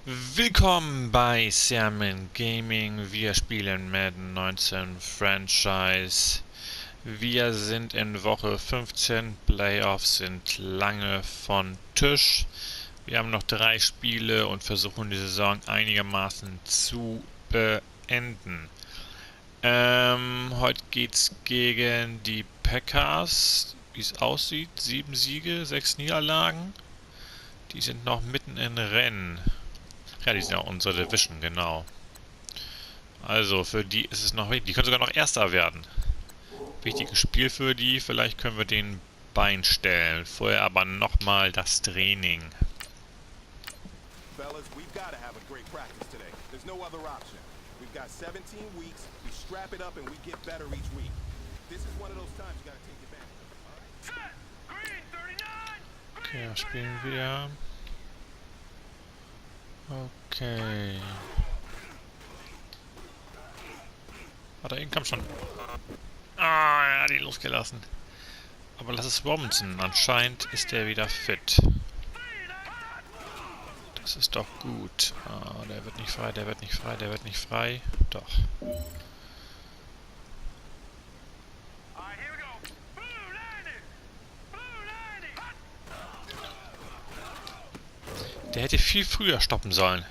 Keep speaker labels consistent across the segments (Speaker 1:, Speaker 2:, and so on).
Speaker 1: Willkommen bei Sermon Gaming. Wir spielen Madden 19 Franchise. Wir sind in Woche 15. Playoffs sind lange von Tisch. Wir haben noch 3 Spiele und versuchen die Saison einigermaßen zu beenden. Heute geht's gegen die Packers. Wie es aussieht, 7 Siege, 6 Niederlagen. Die sind noch mitten in Rennen. Ja, die sind ja unsere Division, genau. Also, für die ist es noch wichtig. Die können sogar noch Erster werden. Wichtiges Spiel für die. Vielleicht können wir den Bein stellen. Vorher aber nochmal das Training.
Speaker 2: Fellas, we've got to have a great practice today. There's no other option. We've got 17 weeks. We strap it up and we get better each week. This is one of those times you got to take advantage of.
Speaker 1: Okay, da spielen wir. Okay. Da hinten kam schon. Ah, er hat ihn losgelassen. Aber das ist Robinson. Anscheinend ist er wieder fit. Das ist doch gut. Ah, der wird nicht frei, der wird nicht frei, der wird nicht frei. Doch. Der hätte viel früher stoppen sollen.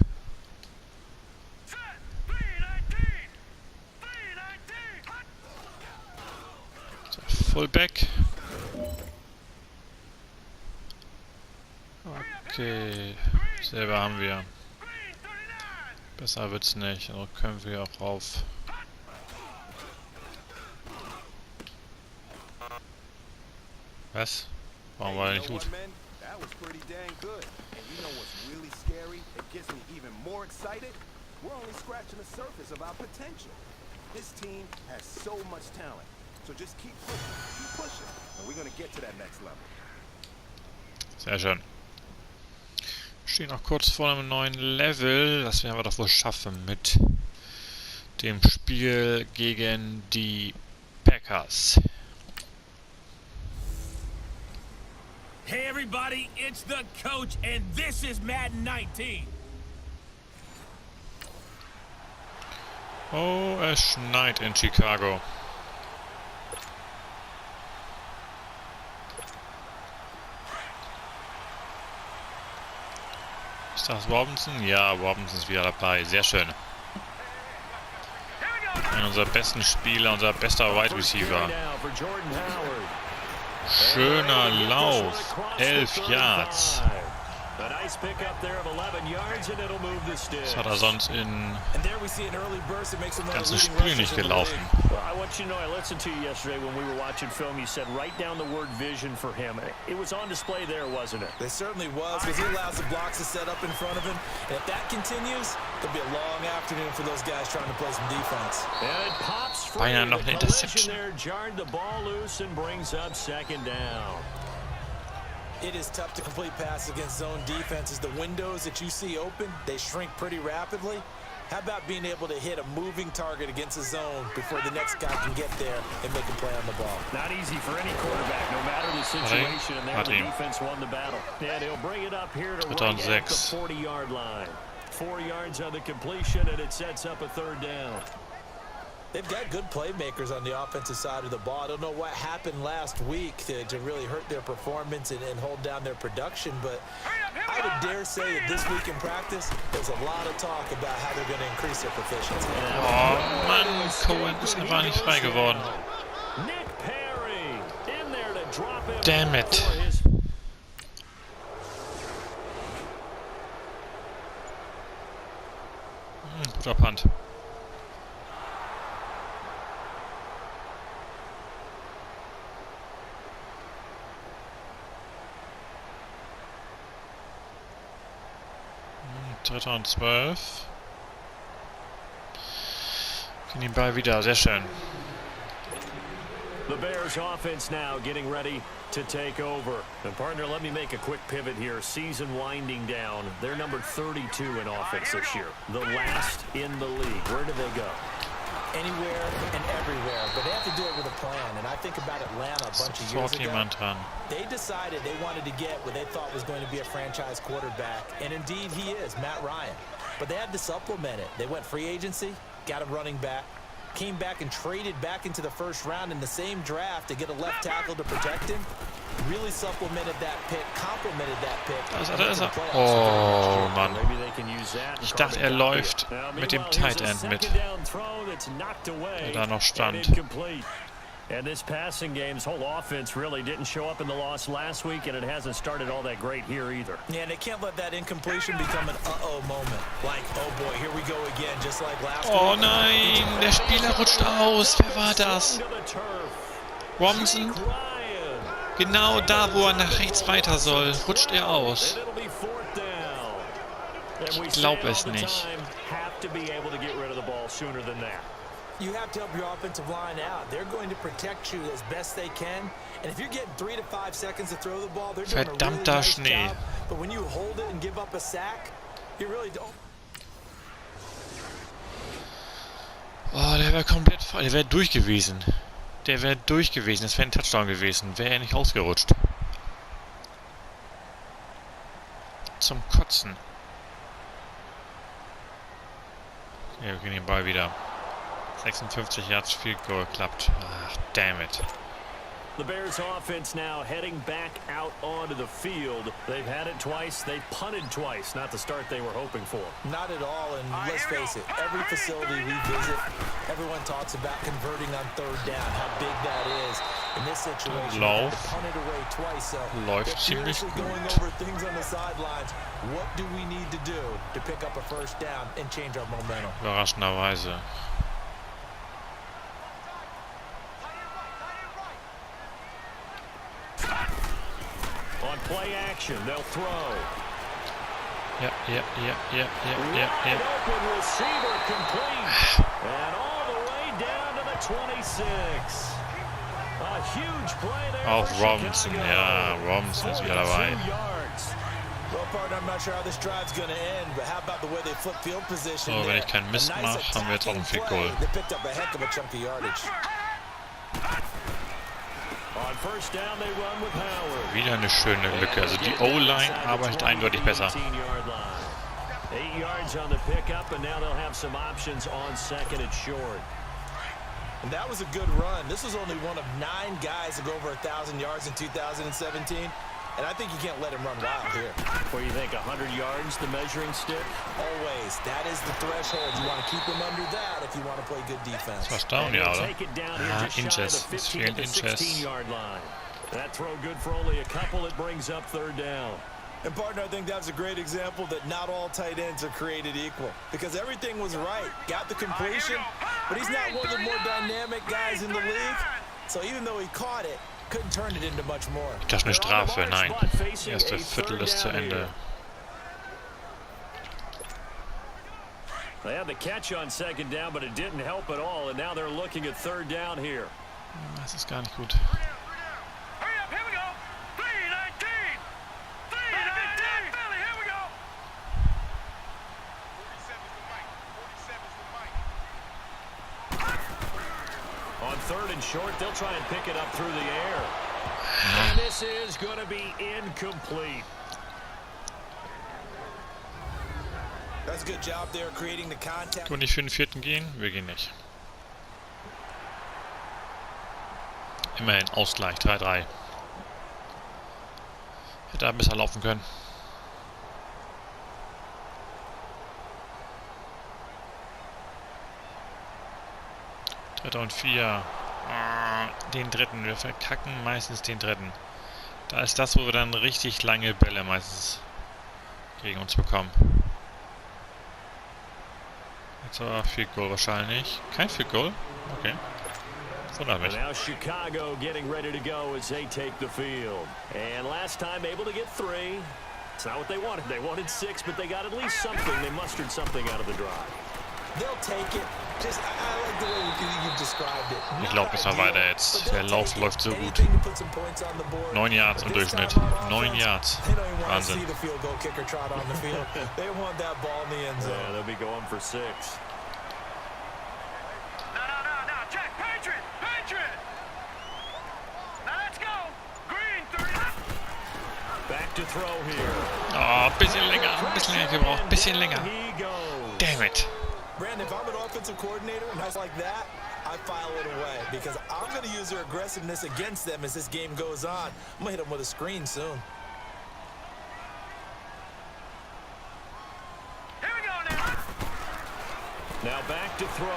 Speaker 1: So, Fullback. Okay. Selber haben wir. Besser wird's nicht. Also können wir auch rauf. Was? Warum war er nicht gut?
Speaker 2: You know what's really scary? It gets me even more excited. We're only scratching the surface of our potential. This team has so much talent. So just keep pushing, and we're gonna get to that next level.
Speaker 1: Sehr schön. Wir stehen noch kurz vor einem neuen Level. Das werden wir doch wohl schaffen mit dem Spiel gegen die Packers.
Speaker 3: Hey everybody, it's the coach and this is Madden 19.
Speaker 1: Oh, es schneit in Chicago. Ist das Robinson? Ja, Robinson ist wieder dabei. Sehr schön. Einer unserer besten Spieler, unser bester Wide Receiver. Schöner Lauf. 11 Yards. Das hat er sonst in ganzen Spielen nicht gelaufen.
Speaker 4: I want you to know I listened to you yesterday when we were watching film. You said write down the word vision for him. It was on display there, wasn't it?
Speaker 5: It certainly was, because he allows the blocks to set up in front of him. And if that continues, it'll be a long afternoon for those guys trying to play some defense.
Speaker 4: And it pops free.
Speaker 1: Beinahe noch eine Interception.
Speaker 4: There jarred the ball loose and brings up second down.
Speaker 5: It is tough to complete passes against zone defenses. The windows that you see open, they shrink pretty rapidly. How about being able to hit a moving target against a zone before the next guy can get there and make a play on the ball?
Speaker 4: Not easy for any quarterback, no matter the situation. And there the defense won the battle. And he'll bring it up here to right at the 40-yard line. 4 yards on the completion, and it sets up a third down.
Speaker 5: They've got good playmakers on the offensive side of the ball. I don't know what happened last week to really hurt their performance and hold down their production, but I would dare say that this week in practice, there's a lot of talk about how they're going to increase their proficiency.
Speaker 1: Oh Mann, Cohen ist einfach nicht frei geworden. Damn it. Guter Punt. Dritter und 12. Gehen den Ball wieder, sehr schön.
Speaker 4: The Bears offense now getting ready to take over. And partner, let me make a quick pivot here. Season winding down. They're number 32 in offense this year. The last in the league. Where do they go?
Speaker 5: anywhere and everywhere, but they have to do it with a plan. And I think about Atlanta a bunch of years ago. They decided they wanted to get what they thought was going to be a franchise quarterback, and indeed he is, Matt Ryan. But they had to supplement it. They went free agency, got a running back, came back and traded back into the first round in the same draft to get a left tackle to protect him. Really supplemented that pick, complemented that pick.
Speaker 1: Oh Mann. Ich dachte, er läuft mit dem Tight End mit, der da noch stand.
Speaker 4: And this passing game's whole offense really didn't show up in the loss last week, and it hasn't started all that great here either.
Speaker 5: Yeah, and they can't let that incompletion become an uh-oh moment. Like, oh boy, here we go again, just like last week.
Speaker 1: Oh nein, der Spieler rutscht aus. Wer war das? Robinson? Genau da, wo er nach rechts weiter soll, rutscht er aus. Ich glaube es nicht.
Speaker 5: You have to help your offensive line out. They're going to protect you as best they can. And if you're getting 3 to 5 seconds to throw the ball, they're doing a really nice job. But when you hold it and give up a sack, you really don't.
Speaker 1: Oh, der wäre komplett frei. Der wäre durch gewesen. Der wäre durch gewesen. Das wäre ein Touchdown gewesen. Wäre er nicht ausgerutscht. Zum Kotzen. Ja, wir kriegen den Ball wieder. 56 Yards Field Goal klappt. Ach, damn it.
Speaker 4: The Bears offense now heading back out onto the field. They've had it twice. They've punted twice. Not the start they were hoping for.
Speaker 5: Not at all. And let's face it, every facility we visit, everyone talks about converting on third down, how big that is. In this situation, they punted away twice. So
Speaker 1: läuft ziemlich gut.
Speaker 5: Going over things on the sidelines. What do we need to do to pick up a first down and change our momentum?
Speaker 1: Überraschenderweise.
Speaker 4: On play action, they'll throw.
Speaker 1: Yeah.
Speaker 4: Open receiver complete. And all the way down to the 26. A huge play there.
Speaker 1: Auch Robinson, ja, Robinson ist wieder dabei.
Speaker 5: Well, partner, I'm not sure how this drive's going to end, but how about the way they flip field position?
Speaker 1: So, wenn ich keinen Mist mache, haben wir jetzt auch ein Field Goal.
Speaker 5: They picked up a heck of a chunk of yardage.
Speaker 4: On first down, they run with Howard.
Speaker 1: Wieder eine schöne Lücke. Also die O-Line arbeitet eindeutig besser.
Speaker 4: 8 yards on the pickup, and now they'll have some options on second and short.
Speaker 5: And that was a good run. This was only one of 9 guys to go over 1,000 yards in 2017. And I think you can't let him run wild here.
Speaker 4: Where you think 100 yards, the measuring stick?
Speaker 5: Always. That is the threshold. You want to keep him under that if you want to play good defense.
Speaker 1: First down, ja, oder?
Speaker 4: Inches. Es fehlen Inches. That throw good for only a couple. It brings up third down.
Speaker 5: And partner, I think that was a great example that not all tight ends are created equal. Because everything was right. Got the completion, but he's not one of the more dynamic guys in the league. So even though he caught it, couldn't turn it into much more.
Speaker 1: Das ist eine Strafe, nein. Erste Viertel ist zu Ende.
Speaker 4: They had the catch on second down, but it didn't help at all. And now they're looking at third down here.
Speaker 1: Das ist gar nicht gut.
Speaker 4: On third and short, they'll try and pick it up through the air. And this is going to be incomplete.
Speaker 5: That's a good job there creating the contact.
Speaker 1: Können wir nicht für den vierten gehen? Wir gehen nicht. Immerhin Ausgleich, 3-3. Hätte er besser laufen können. Dritter und 4. Den dritten. Wir verkacken meistens den dritten. Da ist das, wo wir dann richtig lange Bälle meistens gegen uns bekommen. Jetzt aber Field Goal wahrscheinlich. Kein Field Goal? Okay. Wundert mich.
Speaker 4: Now Chicago getting ready to go as they take the field. And last time able to get 3. It's not what they wanted. They wanted 6, but they got at least something. They mustered something out of the drive.
Speaker 5: They'll take it. Just, I like the way you described it.
Speaker 1: Ich laufe jetzt mal weiter jetzt. Der Lauf läuft so gut. 9 Yards im Durchschnitt. 9 Yards. Wahnsinn.
Speaker 4: Yeah, they'll be going for 6.
Speaker 1: Oh, bisschen länger gebraucht, bisschen länger. Damn it.
Speaker 5: Brandon, if I'm an offensive coordinator and I like that, I file it away because I'm going to use their aggressiveness against them as this game goes on. I'm going to hit them with a screen soon.
Speaker 3: Here we go now.
Speaker 4: Now back to throw.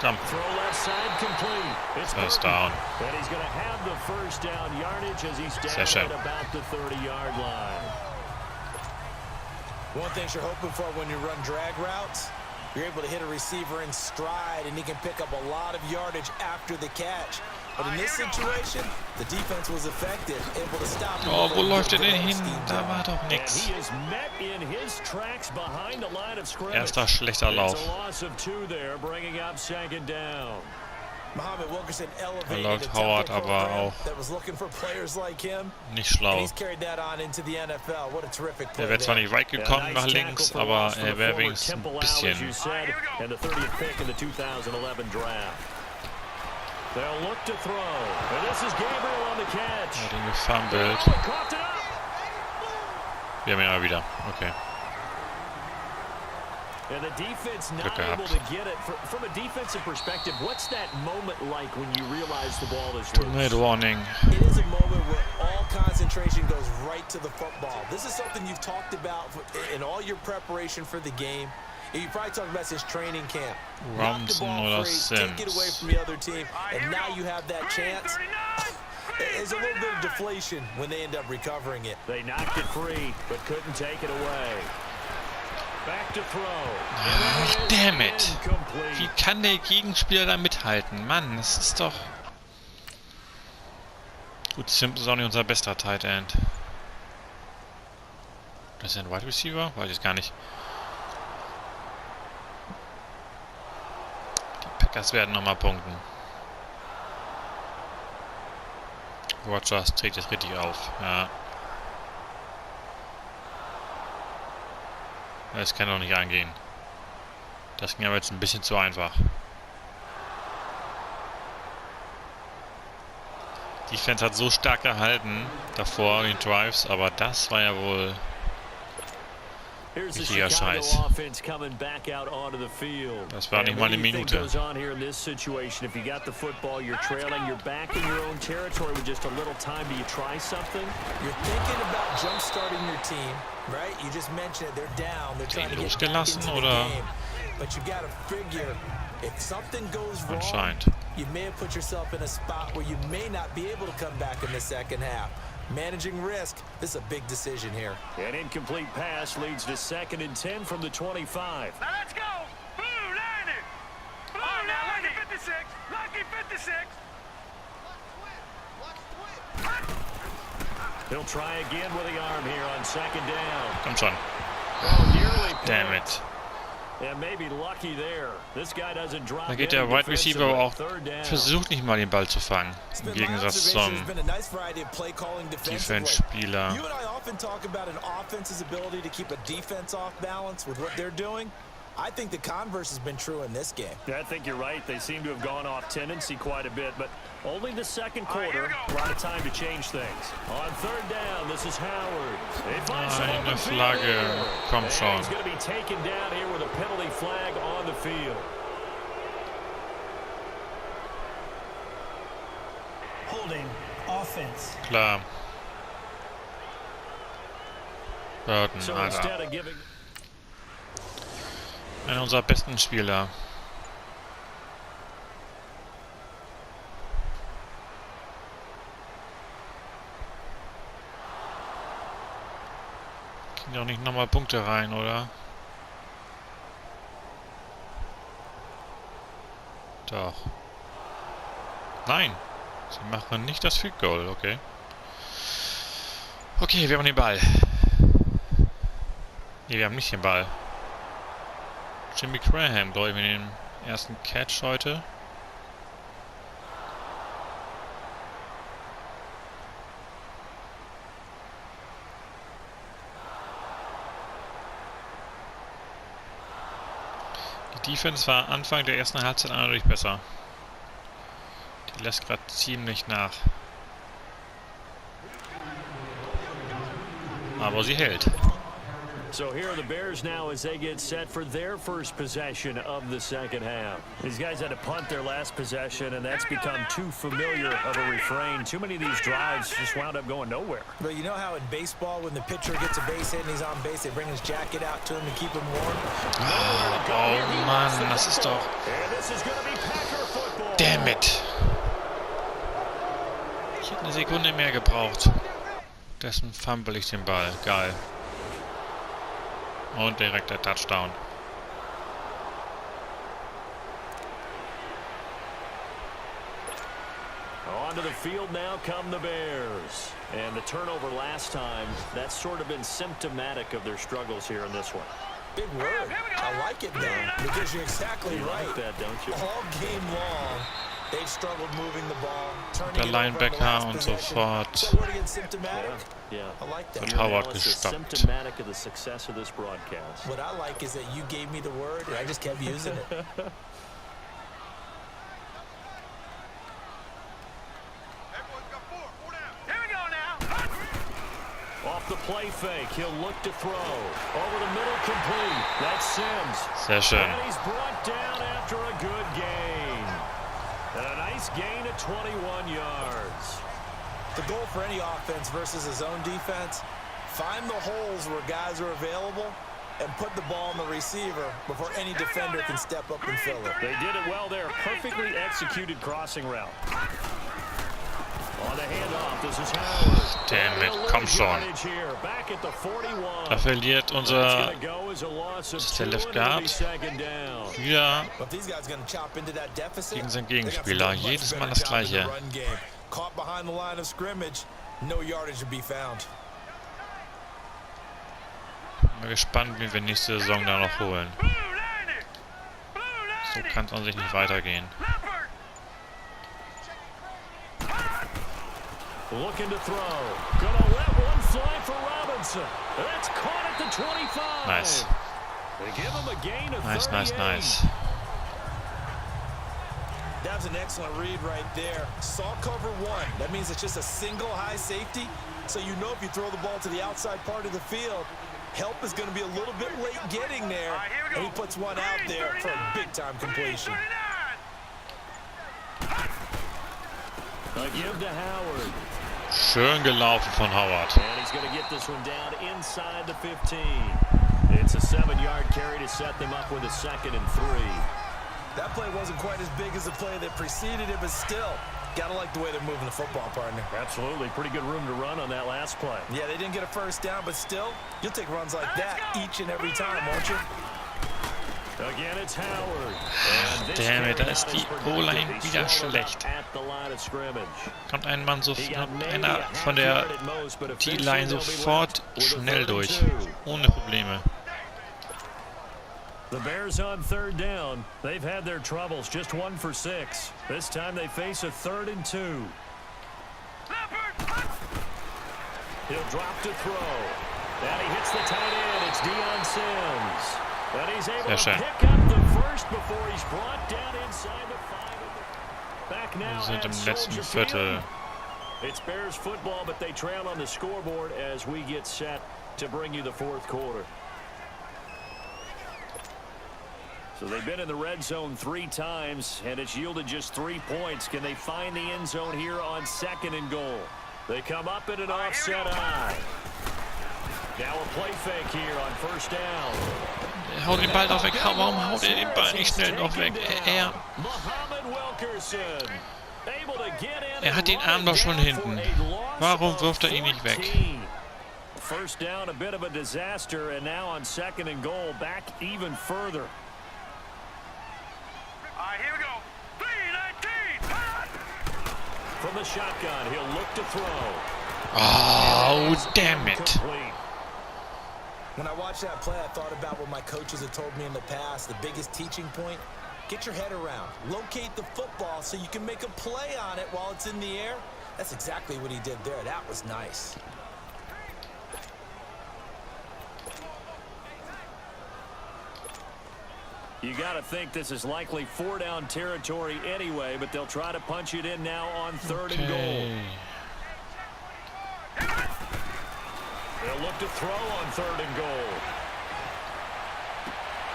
Speaker 1: Komm.
Speaker 4: Throw left side complete. It's
Speaker 1: First down.
Speaker 4: And he's going to have the first down yardage as he's down at about the 30-yard line.
Speaker 5: One thing you're hoping for when you run drag routes, you're able to hit a receiver in stride, and he can pick up a lot of yardage after the catch. But in this situation, the defense was effective, able to stop him.
Speaker 1: Oh, wo läuft er denn hin? Da war doch nix.
Speaker 4: He is met in his tracks behind the line of scrimmage.
Speaker 1: Erster schlechter Lauf.
Speaker 4: It's a loss of 2 there, bringing up second down.
Speaker 5: Muhammad Wilkerson
Speaker 1: Da
Speaker 5: elevated
Speaker 1: läuft Howard aber auch
Speaker 5: that was looking for players like him.
Speaker 1: nicht schlau.
Speaker 5: He's carried that on into the NFL. What a terrific play.
Speaker 1: Er wäre zwar nicht weit gekommen nach links, aber er wäre wenigstens ein bisschen.
Speaker 4: And the 30th pick in the 2011 draft. They'll look to throw. And this is Gabriel on the catch.
Speaker 1: Er hat ihn gefummelt. Wir haben ihn aber wieder. Okay.
Speaker 4: And the defense not able to get it. From a defensive perspective, what's that moment like when you realize the ball is loose?
Speaker 1: Two-minute warning.
Speaker 5: It is a moment where all concentration goes right to the football. This is something you've talked about in all your preparation for the game. You probably talked about since training camp. Knock the ball free, take it away from the other team, and now you have that chance. There's a little bit of deflation when they end up recovering it.
Speaker 4: They knocked it free, but couldn't take it away. Back to throw.
Speaker 1: Ach, damn it. Wie kann der Gegenspieler da mithalten? Mann, das ist doch... Gut, Simpson ist auch nicht unser bester Tight End. Das ist ein Wide Receiver? Weiß ich gar nicht. Die Packers werden nochmal punkten. Rodgers trägt jetzt richtig auf. Ja. Das kann doch nicht angehen. Das ging aber jetzt ein bisschen zu einfach. Die Defense hat so stark gehalten davor, den Drives, aber das war ja wohl richtiger Scheiß. Das war nicht mal eine Minute.
Speaker 5: Right? You just mentioned it. They're down. They're trying to get
Speaker 1: losgelassen
Speaker 5: back into
Speaker 1: oder?
Speaker 5: the game. But you got to figure if something goes wrong,
Speaker 1: Anscheinend.
Speaker 5: you may have put yourself in a spot where you may not be able to come back in the second half. Managing risk. This is a big decision here.
Speaker 4: An incomplete pass leads to 2nd and 10 from the 25.
Speaker 3: Now let's go. Blue 90. Blue 90. Lucky 56. Lucky 56.
Speaker 4: He'll try again with the arm here on 2nd down.
Speaker 1: Komm schon.
Speaker 4: Oh, nearly
Speaker 1: Damn it.
Speaker 4: Yeah, maybe lucky there. This guy doesn't drop.
Speaker 1: Da geht der Wide Receiver aber auch, versucht nicht mal den Ball zu fangen. Im Gegensatz zum Defense-Spieler.
Speaker 5: You and I often talk about an offense's ability to keep a defense off balance with what they're doing. I think the converse has been true in this game.
Speaker 4: Yeah, I think you're right. They seem to have gone off tendency quite a bit, but only the second quarter. A lot of time to change things. On 3rd down, this is Howard.
Speaker 1: Eine Flagge. Komm schon.
Speaker 4: He's going to be taken down here with a penalty flag on the field.
Speaker 3: Holding offense.
Speaker 1: Klar. Burton,
Speaker 4: So
Speaker 1: Alter.
Speaker 4: instead of giving...
Speaker 1: Einer unserer besten Spieler. Kriegen doch nicht nochmal Punkte rein, oder? Doch. Nein. Sie machen nicht das Field Goal, okay. Okay, wir haben den Ball. Ne, wir haben nicht den Ball. Jimmy Graham, glaube ich, mit dem ersten Catch heute. Die Defense war Anfang der ersten Halbzeit eindeutig besser. Die lässt gerade ziemlich nach. Aber sie hält.
Speaker 4: So here are the Bears now as they get set for their first possession of the second half. These guys had to punt their last possession, and that's become too familiar of a refrain. Too many of these drives just wound up going nowhere.
Speaker 5: But you know how in baseball, when the pitcher gets a base hit and he's on base, they bring his jacket out to him to keep him warm?
Speaker 1: Oh Mann, das ist doch... Damn it. Ich hätte eine Sekunde mehr gebraucht. Dessen fumble ich den Ball. Geil. Und direkt der Touchdown.
Speaker 4: Onto the field now come the Bears. And the turnover last time, that's sort of been symptomatic of their struggles here in this one.
Speaker 5: Big word. I like it, Dan, because you're exactly right.
Speaker 4: Like that, don't you?
Speaker 5: All game long, they've struggled moving the ball, turning
Speaker 1: Der
Speaker 5: it over on the
Speaker 1: Linebacker
Speaker 5: last
Speaker 1: und so
Speaker 5: possession.
Speaker 1: fort.
Speaker 5: So what again, symptomatic?
Speaker 4: Yeah.
Speaker 5: I like that.
Speaker 1: Wird Howard
Speaker 4: Analysis
Speaker 1: gestoppt.
Speaker 4: symptomatic of the success of this broadcast.
Speaker 5: What I like is that you gave me the word and I just kept using it.
Speaker 4: Off the play fake, he'll look to throw. Over the middle, complete. That's Sims.
Speaker 1: Sehr schön.
Speaker 4: And he's brought down after a good gain. And a nice gain of 21 yards.
Speaker 5: The goal for any offense versus a zone defense, find the holes where guys are available and put the ball on the receiver before any defender can step up and fill it.
Speaker 4: They did it well there. Perfectly executed crossing route. On the handoff, this is Howard.
Speaker 1: Damn it, komm schon. Da verliert unser... Das ist der Left Guard. Wieder gegen seinen Gegenspieler. Jedes Mal das Gleiche.
Speaker 5: Caught behind the line of scrimmage, no yardage to be found.
Speaker 1: Bin gespannt, wie wir nächste Saison da noch holen. So kann es an sich nicht weitergehen.
Speaker 4: Looking to throw. Gonna let one fly for Robinson. It's caught at the 25.
Speaker 1: Nice.
Speaker 4: They give him a gain of
Speaker 1: Nice,
Speaker 4: 38.
Speaker 1: nice.
Speaker 5: That was an excellent read right there. Saw cover one. That means it's just a single high safety. So you know if you throw the ball to the outside part of the field, help is going to be a little bit late getting there. And he puts one out there for a big-time completion.
Speaker 4: A give to Howard.
Speaker 1: Schön gelaufen von Howard.
Speaker 4: And he's going to get this one down inside the 15. It's a 7-yard carry to set them up with a 2nd and 3.
Speaker 5: That play wasn't quite as big as the play that preceded it, but still, gotta like the way they're moving the football, partner.
Speaker 4: Absolutely. Pretty good room to run on that last play.
Speaker 5: Yeah, they didn't get a first down, but still, you'll take runs like that each and every time, won't you?
Speaker 4: Again, it's Howard.
Speaker 1: Damn it, da ist die O-Line wieder schlecht. Kommt ein Mann einer von der D-Line sofort schnell durch. Ohne Probleme.
Speaker 4: The Bears on 3rd down. They've had their troubles. Just 1 for 6. This time they face a 3rd and 2. He'll drop to throw. And he hits the tight end. It's Deion Sims. And he's able to pick up the first before he's brought down inside the 5. Back now
Speaker 1: Wir sind im
Speaker 4: at
Speaker 1: letzten
Speaker 4: Soldier
Speaker 1: Viertel.
Speaker 4: Field. It's Bears football, but they trail on the scoreboard as we get set to bring you the 4th quarter. So they've been in the red zone 3 times, and it's yielded just 3 points. Can they find the end zone here on 2nd and goal? They come up in an offset eye. Now a play fake here on 1st down.
Speaker 1: Haut den Ball doch weg. Warum haut er den Ball nicht schnell noch weg? Er hat den Arm doch schon hinten. Warum wirft er ihn nicht weg?
Speaker 4: First down, a bit of a disaster, and now on 2nd and goal, back even further.
Speaker 3: Here we go. 3-19.
Speaker 4: From the shotgun, he'll look to throw.
Speaker 1: Oh, damn it.
Speaker 5: When I watched that play, I thought about what my coaches have told me in the past. The biggest teaching point, get your head around. Locate the football so you can make a play on it while it's in the air. That's exactly what he did there. That was nice.
Speaker 4: You got to think this is likely 4-down territory anyway, but they'll try to punch it in now on 3rd and goal. They'll look to throw on 3rd and goal.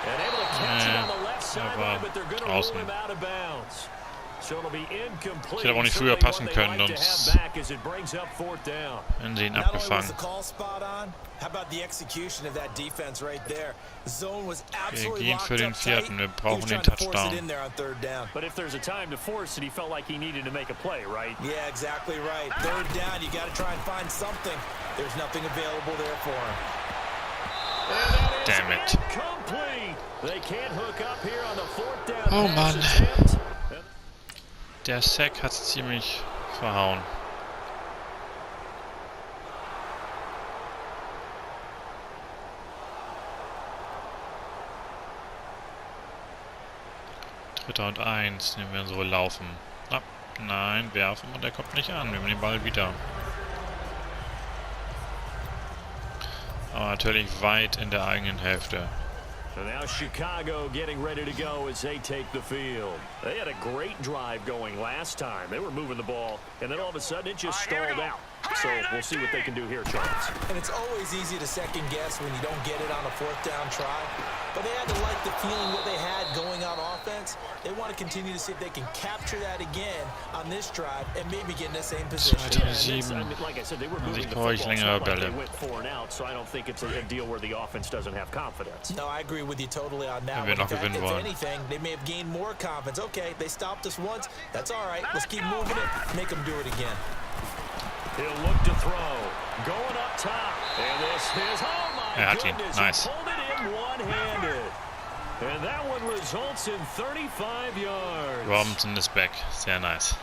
Speaker 4: And able to catch it on the left sideline, but they're going to rule him out of bounds. So it'll be incomplete.
Speaker 1: Ich hätte aber auch nicht früher passen können, sonst hätten sie ihn abgefangen. Wir gehen für den 4. Wir brauchen den Touchdown.
Speaker 4: But if there's a time to force it, he felt like he needed to make a play, right?
Speaker 5: Yeah, exactly right. 3rd down, you got to try and find something. There's nothing available there for him.
Speaker 1: Damn it.
Speaker 4: They can't hook up here on the 4th down.
Speaker 1: Oh Mann. Der Sack hat's ziemlich verhauen. Dritter und 1, nehmen wir so laufen. Ah, nein, werfen und er kommt nicht an. Wir nehmen den Ball wieder. Aber natürlich weit in der eigenen Hälfte.
Speaker 4: So now Chicago getting ready to go as they take the field. They had a great drive going last time. They were moving the ball, and then all of a sudden it just stalled out. So we'll see what they can do here, Charles.
Speaker 5: And it's always easy to second guess when you don't get it on a 4th down try. But they had to like the feeling what they had going on offense. They want to continue to see if they can capture that again on this drive and maybe get in the same position.
Speaker 4: Like I said, they were moving the football, so they went 4 and out. So I don't think it's a deal where the offense doesn't have confidence.
Speaker 5: No, I agree with you totally on that.
Speaker 1: In fact,
Speaker 5: if anything, they may have gained more confidence. Okay, they stopped us once. That's all right. Let's keep moving it. Make them do it again.
Speaker 4: He'll look to throw. Going up top. And this is, oh my goodness,
Speaker 1: nice.
Speaker 4: He pulled it in one-handed. And that one results in 35 yards.
Speaker 1: Robinson is back. Sehr nice.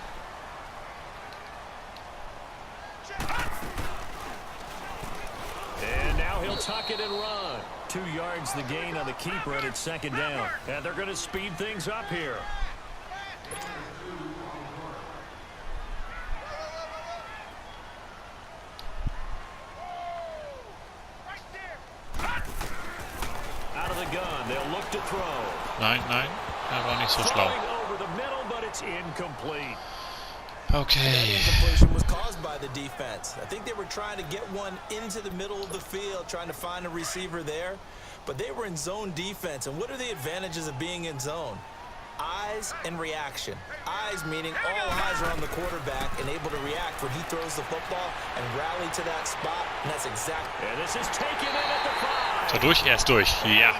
Speaker 4: And now he'll tuck it and run. 2 yards the gain on the keeper, and it's 2nd down. And they're going to speed things up here. Out of the gun, they'll look to throw.
Speaker 1: Nein, nein, er war nicht so schlau.
Speaker 4: Over the middle, but it's incomplete.
Speaker 1: Okay.
Speaker 5: That incompletion was caused by the defense. I think they were trying to get one into the middle of the field, trying to find a receiver there, but they were in zone defense. And what are the advantages of being in zone? Eyes and reaction. Eyes meaning all eyes are on the quarterback and able to react when he throws the football and rally to that spot. And that's exactly.
Speaker 4: And this is taken in at the 5.
Speaker 1: So durch, er ist durch. Ja.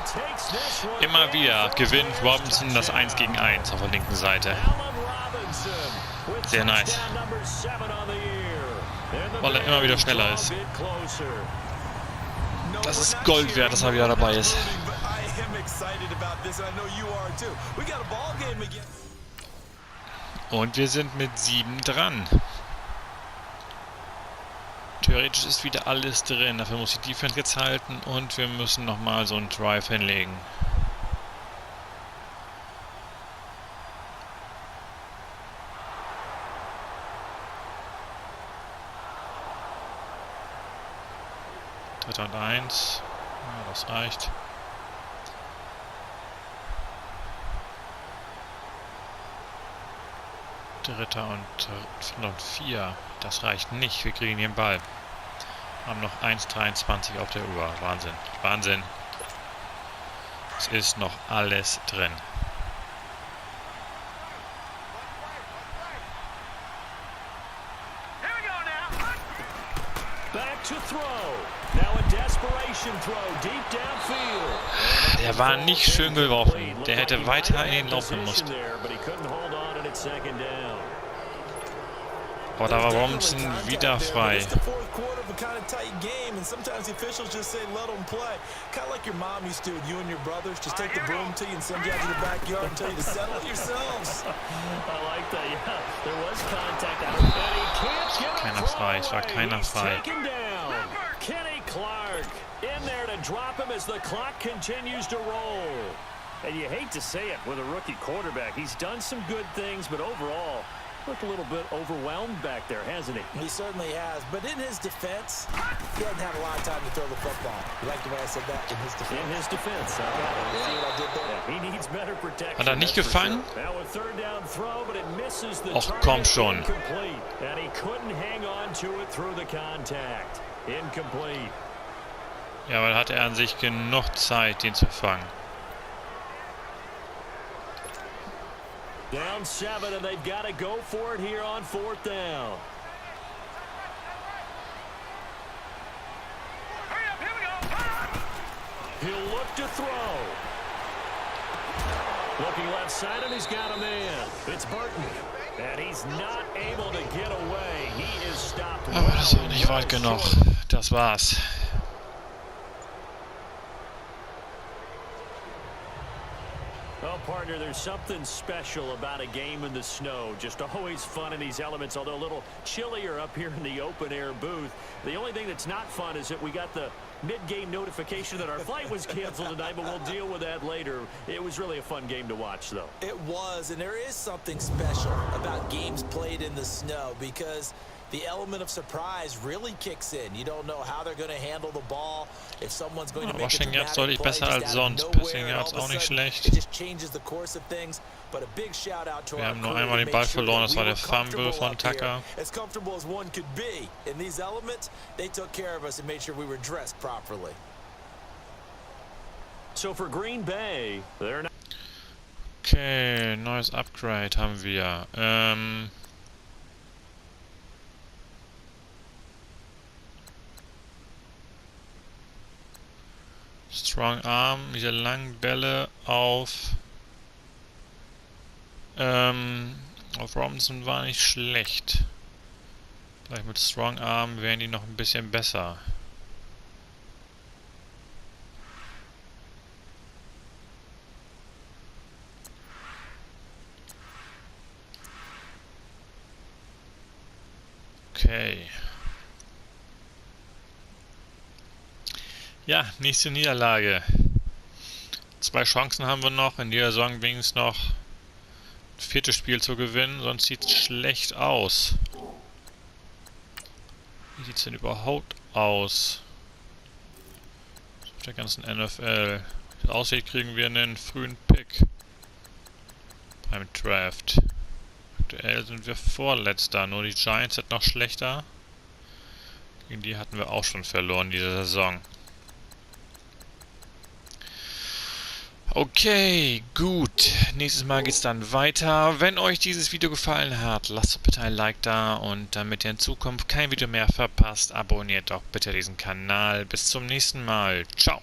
Speaker 1: Immer wieder gewinnt Robinson das 1 gegen 1 auf der linken Seite. Sehr nice. Weil er immer wieder schneller ist. Das ist Gold wert, dass er wieder dabei ist. Und wir sind mit 7 dran. Theoretisch ist wieder alles drin. Dafür muss die Defense jetzt halten und wir müssen nochmal so einen Drive hinlegen. Dritter und 1. Ja, das reicht. Dritter und 4. Das reicht nicht. Wir kriegen den Ball. Haben noch 1,23 auf der Uhr. Wahnsinn. Wahnsinn. Es ist noch alles drin. Der war nicht schön geworfen. Der hätte weiter in den laufen müssen. Aber da war Robinson wieder frei. Keiner frei, es war keiner frei.
Speaker 4: In there to drop him as the clock continues to roll. And you hate to say it with a rookie quarterback. He's done some good things, but overall, looked a little bit overwhelmed back there, hasn't he?
Speaker 5: He certainly has. But in his defense, he hasn't had a lot of time to throw the football. You like the way I said that? In his defense.
Speaker 4: In his defense.
Speaker 5: See what I did there?
Speaker 4: Yeah, he needs better protection.
Speaker 1: Hat er nicht gefangen?
Speaker 4: Now a 3rd down throw, but it misses the
Speaker 1: Och, komm schon.
Speaker 4: Incomplete. And he couldn't hang on to it through the contact. Incomplete.
Speaker 1: Ja, aber da hatte er an sich genug Zeit, den zu fangen.
Speaker 4: Down 7, and they've got to go for it here on 4th down. He'll look to throw. Looking left side, and he's got a man. It's Burton. And he's not able to get away. He is stopped.
Speaker 1: Aber das war nicht weit genug. Das war's.
Speaker 4: Well, partner, there's something special about a game in the snow. Just always fun in these elements, although a little chillier up here in the open-air booth. The only thing that's not fun is that we got the mid-game notification that our flight was canceled tonight, but we'll deal with that later. It was really a fun game to watch, though.
Speaker 5: It was, and there is something special about games played in the snow because the element of surprise really kicks in. You don't know how they're going to handle the ball. If someone's going to make a dramatic play
Speaker 1: deutlich besser als sonst. Passing Yards auch nicht schlecht.
Speaker 5: It just changes the course of things. But a big shout out to
Speaker 1: Wir
Speaker 5: our
Speaker 1: haben nur
Speaker 5: crew
Speaker 1: einmal
Speaker 5: to
Speaker 1: den
Speaker 5: make
Speaker 1: Ball
Speaker 5: sure
Speaker 1: verloren,
Speaker 5: that
Speaker 1: das
Speaker 5: we
Speaker 1: war
Speaker 5: were
Speaker 1: der Fumble
Speaker 5: comfortable
Speaker 1: von
Speaker 5: up here,
Speaker 1: Tucker.
Speaker 5: as comfortable as one could be. In these elements, they took care of us and made sure we were dressed properly.
Speaker 4: So for Green Bay, they're not.
Speaker 1: Okay, neues Upgrade haben wir. Strong Arm, diese langen Bälle auf Robinson war nicht schlecht. Vielleicht mit Strong Arm wären die noch ein bisschen besser. Okay. Ja, nächste Niederlage. 2 Chancen haben wir noch, in dieser Saison wenigstens noch ein 4. Spiel zu gewinnen, sonst sieht es schlecht aus. Wie sieht es denn überhaupt aus? Auf der ganzen NFL. Wie es aussieht, kriegen wir einen frühen Pick beim Draft. Aktuell sind wir Vorletzter, nur die Giants sind noch schlechter. Gegen die hatten wir auch schon verloren diese Saison. Okay, gut. Nächstes Mal geht's dann weiter. Wenn euch dieses Video gefallen hat, lasst bitte ein Like da und damit ihr in Zukunft kein Video mehr verpasst, abonniert doch bitte diesen Kanal. Bis zum nächsten Mal. Ciao.